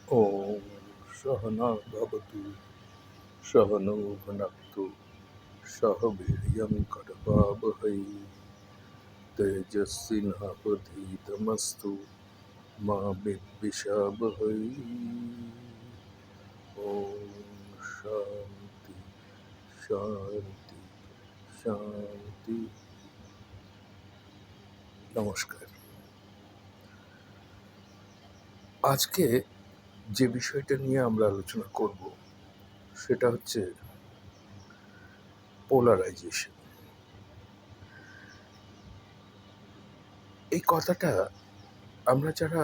ॐ सहना भवतु सहनौ भुनक्तु सह वीर्यं करवावहै तेजस्विनावधीतमस्तु मा विद्विषावहै। ॐ शान्ति शान्ति শান্তি। নমস্কার। আজকে যে বিষয়টা নিয়ে আমরা আলোচনা করব সেটা হচ্ছে পোলারাইজেশন। এই কথাটা আমরা যারা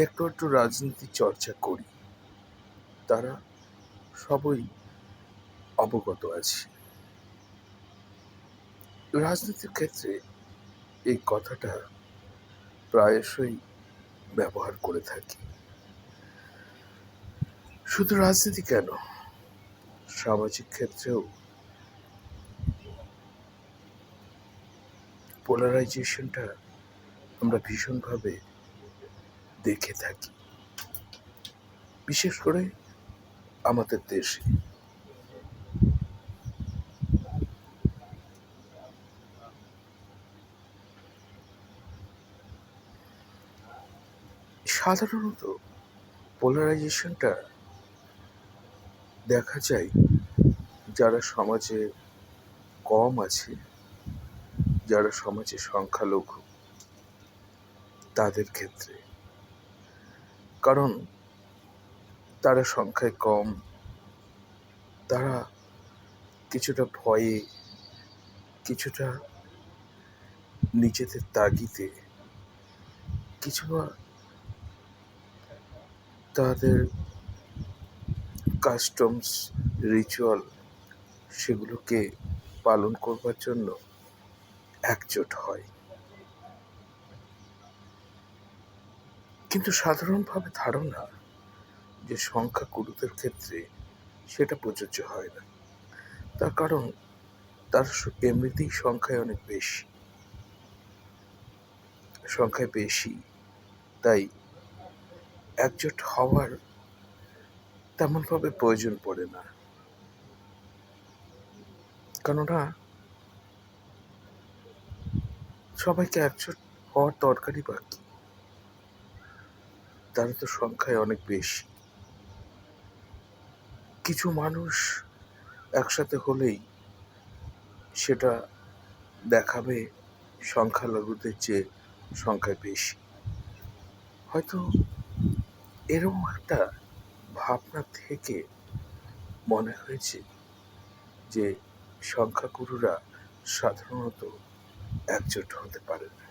একটু একটু রাজনীতি চর্চা করি তারা সবই অবগত আছি। রাজনীতির ক্ষেত্রে এই কথাটা প্রায়শই ব্যবহার করে থাকি। শুধু রাজনীতি কেন, সামাজিক ক্ষেত্রেও পোলারাইজেশনটা আমরা ভীষণভাবে দেখে থাকি, বিশেষ করে আমাদের দেশে। সাধারণত পোলারাইজেশনটা দেখা যায় যারা সমাজে কম আছে, যারা সমাজে সংখ্যালঘু তাদের ক্ষেত্রে। কারণ তারা সংখ্যায় কম, তারা কিছুটা ভয়ে, কিছুটা নিজেদের তাগিদে, কিছুটা তাদের কাস্টমস, রিচুয়াল সেগুলোকে পালন করবার জন্য একজোট হয়। কিন্তু সাধারণভাবে ধারণা যে সংখ্যাগুরুদের ক্ষেত্রে সেটা প্রযোজ্য হয় না। তার কারণ তার এমনিতেই সংখ্যায় অনেক বেশি, তাই একজোট হওয়ার তেমনভাবে প্রয়োজন পড়ে না। কেননা সবাইকে একজোট হওয়ার দরকারই বা কি, তারা তো সংখ্যায় অনেক বেশি। কিছু মানুষ একসাথে হলেই সেটা দেখাবে সংখ্যালঘুদের চেয়ে সংখ্যায় বেশি। হয়তো এরকম একটা ভাবনা থেকে মনে হয়েছে যে সংখ্যাগুরুরা সাধারণত একজোট হতে পারে না।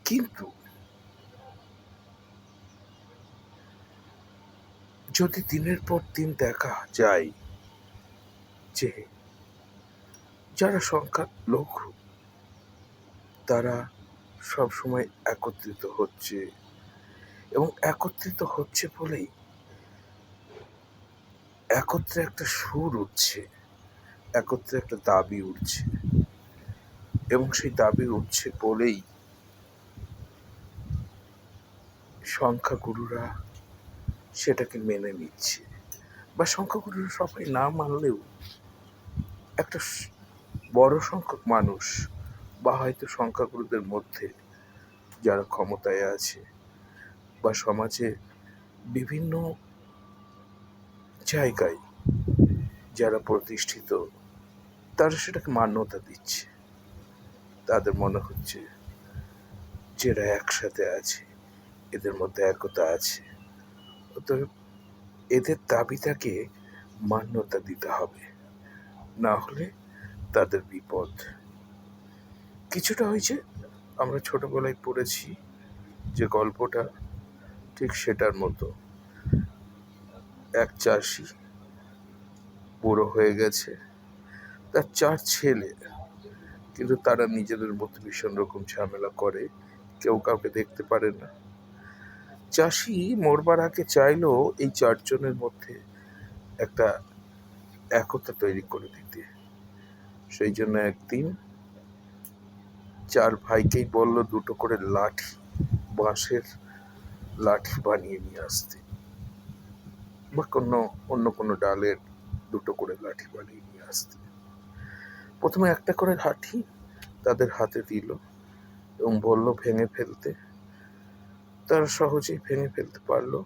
কিন্তু যদি দিনের পর দিন দেখা যায় যে যারা সংখ্যালঘু তারা সবসময় একত্রিত হচ্ছে, এবং একত্রিত হচ্ছে বলেই একত্রে একটা সুর উঠছে, একত্রে একটা দাবি উঠছে, এবং সেই দাবি উঠছে বলেই সংখ্যাগুরুরা সেটাকে মেনে নিচ্ছে। বা সংখ্যাগুরুরা সবাই না মানলেও একটা বড় সংখ্যক মানুষ, বা হয়তো সংখ্যাগুরুদের মধ্যে যারা ক্ষমতায় আছে বা সমাজে বিভিন্ন জায়গায় যারা প্রতিষ্ঠিত, তারা সেটাকে মান্যতা দিচ্ছে। তাদের মনে হচ্ছে যারা একসাথে আছে এদের মধ্যে একতা আছে, অতএব এদের দাবিটাকে মান্যতা দিতে হবে, না হলে তাদের বিপদ। কিছুটা হয়েছে আমরা ছোটবেলায় পড়েছি যে গল্পটা, ঠিক সেটার মতো। এক চাষি বুড়ো হয়ে গেছে, তার 4 ছেলে, কিন্তু তারা নিজেদের মধ্যে ভীষণ রকম ঝামেলা করে, কেউ কাউকে দেখতে পারে না। চাষি মরবার আগে চাইলেও এই 4 জনের মধ্যে একটা একতা তৈরি করে দিতে। সেই জন্য একদিন 4 ভাইকেই বলল 2টো করে লাঠি বাঁশের লাঠি বানিয়ে নিয়ে আসতে, বা অন্য কোনো ডালের দুটো করে লাঠি বানিয়ে নিয়ে আসতে। প্রথমে একটা করে লাঠি তাদের হাতে দিল এবং বলল ভেঙে ফেলতে। তারা সহজেই ভেঙে ফেলতে পারলো।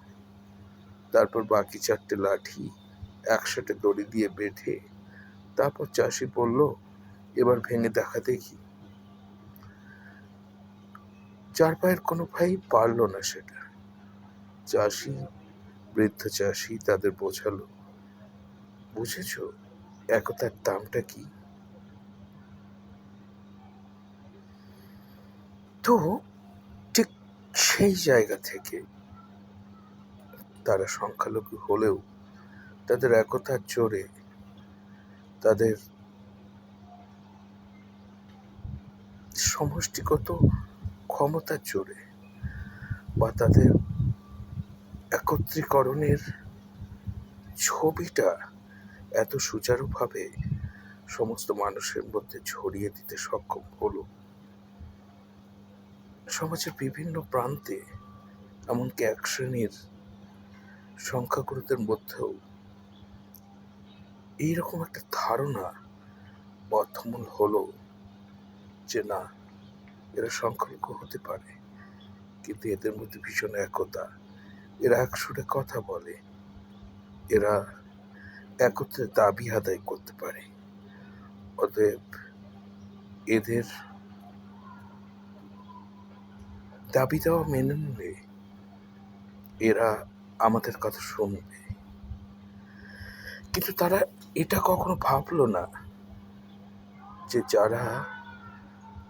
তারপর বাকি 4টে লাঠি একসাথে দড়ি দিয়ে বেঁধে তারপর চাষি বলল, এবার ভেঙে দেখা দেখি। 4 ভাইয়ের কোনো ভাই পারল না সেটা। বৃদ্ধ চাষি তাদের বোঝালো, বুঝেছ একতার দামটা কি? তো ঠিক সেই জায়গা থেকে তারা সংখ্যালঘু হলেও তাদের একতার জোরে, তাদের সমষ্টিগত ক্ষমতার জোরে, বা তাদের একত্রীকরণের ছবিটা এত সুচারুভাবে সমস্ত মানুষের মধ্যে ছড়িয়ে দিতে সক্ষম হলো। সমাজের বিভিন্ন প্রান্তে, এমনকি এক শ্রেণীর সংখ্যাগুরুদের মধ্যেও এইরকম একটা ধারণা বদ্ধমূল হলো যে না, এরা সংখ্যালঘু হতে পারে, কিন্তু এদের মধ্যে ভীষণ একতা, এরা এক সুরে কথা বলে, এরা একত্রে দাবি আদায় করতে পারে। অতএব এদের দাবি দেওয়া মেনে নিলে এরা আমাদের কথা শুনবে। কিন্তু তারা এটা কখনো ভাবলো না যে যারা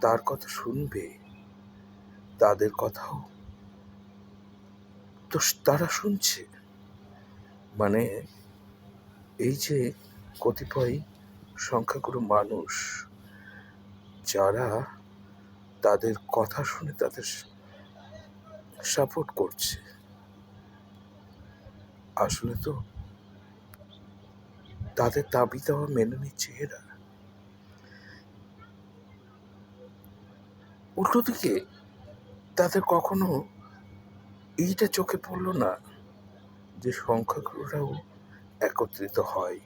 তার কথা শুনবে তাদের কথাও তো তারা শুনছে। মানে এই যে কতিপয় সংখ্যাগুরু মানুষ যারা তাদের কথা শুনে তাদের সাপোর্ট করছে, আসলে তো তাদের দাবি দেওয়া মেনে নিচ্ছে এরা। উল্টো দিকে তাদের কখনো এইটা চোখে পড়লো না যে সংখ্যাগুরুরাও একত্রিত হয়,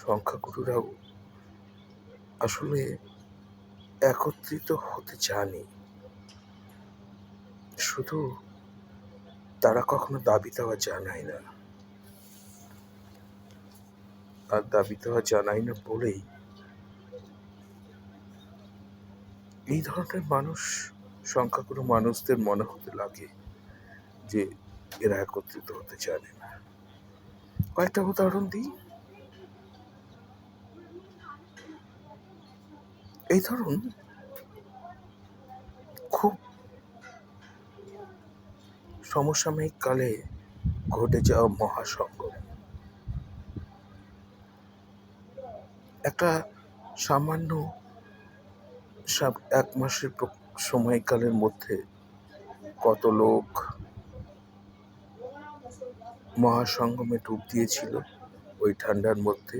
সংখ্যাগুরুরাও আসলে একত্রিত হতে জানে, শুধু তারা কখনো দাবি দেওয়া জানায় না। আর দাবি দেওয়া জানায় না বলেই এই ধরনের মানুষ, সংখ্যাগুরু মানুষদের মনে হতে লাগে যে এরা একত্রিত হতে জানে না। কয়েকটা উদাহরণ দিই। এই ধরুন, খুব সমসাময়িক কালে ঘটে যাওয়া মহাসংগম, একটা সামান্য 1 মাসের সময়কালের মধ্যে কত লোক মহাসংগমে ডুব দিয়েছিল ওই ঠান্ডার মধ্যে।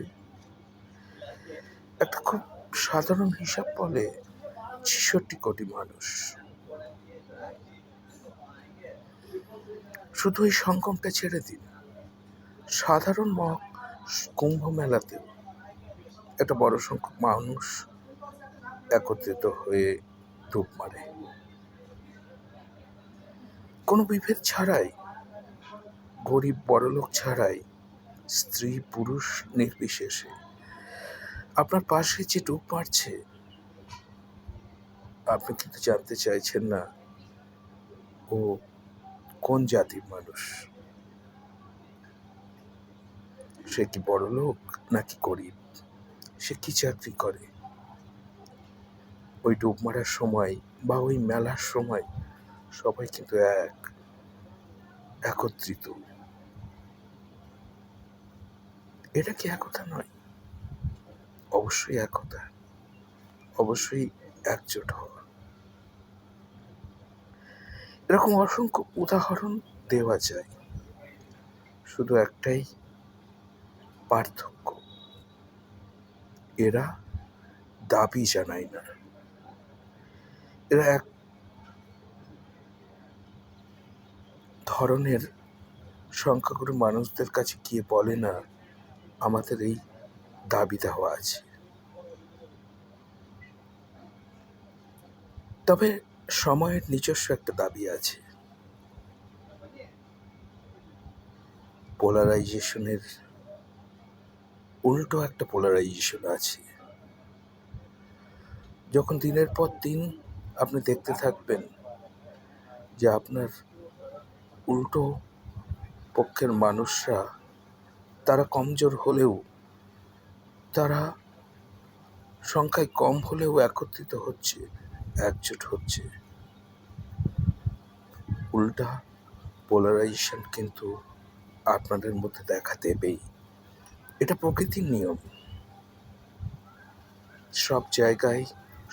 একটা খুব সাধারণ হিসাব বলে 66 কোটি মানুষ। শুধু এই সঙ্গমটা ছেড়ে দিন, সাধারণ কুম্ভ মেলাতেও একটা বড় সংখ্যক মানুষ একত্রিত হয়ে ডুব মারে, কোনো বিভেদ ছাড়াই, গরিব বড়লোক ছাড়াই, স্ত্রী পুরুষ নির্বিশেষে। আপনার পাশে যে ডুব মারছে, আপনি কিন্তু জানতে চাইছেন না ও কোন জাতির মানুষ, সে কি বড়লোক নাকি গরিব, সে কি চাকরি করে। ওই ডুব মারার সময় বা ওই মেলার সময় সবাই কিন্তু একত্রিত। এটা কি একতা নয়? অবশ্যই একতা, অবশ্যই একজোট হওয়া। এরকম অসংখ্য উদাহরণ দেওয়া যায়, শুধু একটাই পার্থক্য, এরা দাবি জানায় না, এরা ধরনের সংখ্যাগুরু মানুষদের কাছে গিয়ে বলে না আমাদের এই দাবি দেওয়া আছে। তবে সময়ের নিজস্ব একটা দাবি আছে। পোলারাইজেশনের উল্টো একটা পোলারাইজেশন আছে। যখন দিনের পর দিন আপনি দেখতে থাকবেন যে আপনার উল্টো পক্ষের মানুষরা তারা কমজোর হলেও, তারা সংখ্যায় কম হলেও একত্রিত হচ্ছে, একজোট হচ্ছে, উল্টা পোলারাইজেশন কিন্তু আপনাদের মধ্যে দেখা দেবেই। এটা প্রকৃতির নিয়ম। সব জায়গায়,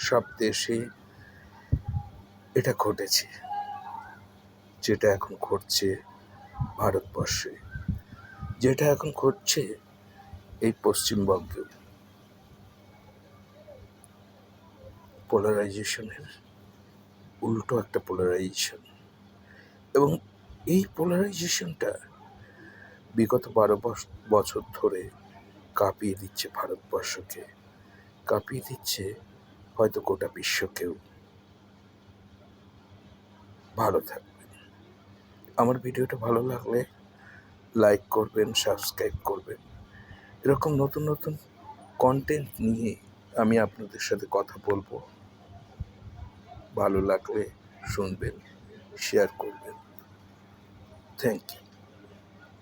সব দেশে এটা ঘটেছে। যেটা এখন ঘটছে ভারতবর্ষে, যেটা এখন ঘটছে এই পশ্চিমবঙ্গেও, পোলারাইজেশনের উল্টো একটা পোলারাইজেশন। এবং এই পোলারাইজেশনটা বিগত 12 বছর ধরে কাঁপিয়ে দিচ্ছে ভারতবর্ষকে, কাঁপিয়ে দিচ্ছে হয়তো গোটা বিশ্বকেও। ভালো থাকবেন। আমার ভিডিওটা ভালো লাগলে লাইক করবেন, সাবস্ক্রাইব করবেন। এরকম নতুন নতুন কন্টেন্ট নিয়ে আমি আপনাদের সাথে কথা বলবো। ভালো লাগলে শুনবেন, শেয়ার করবেন। Thank you.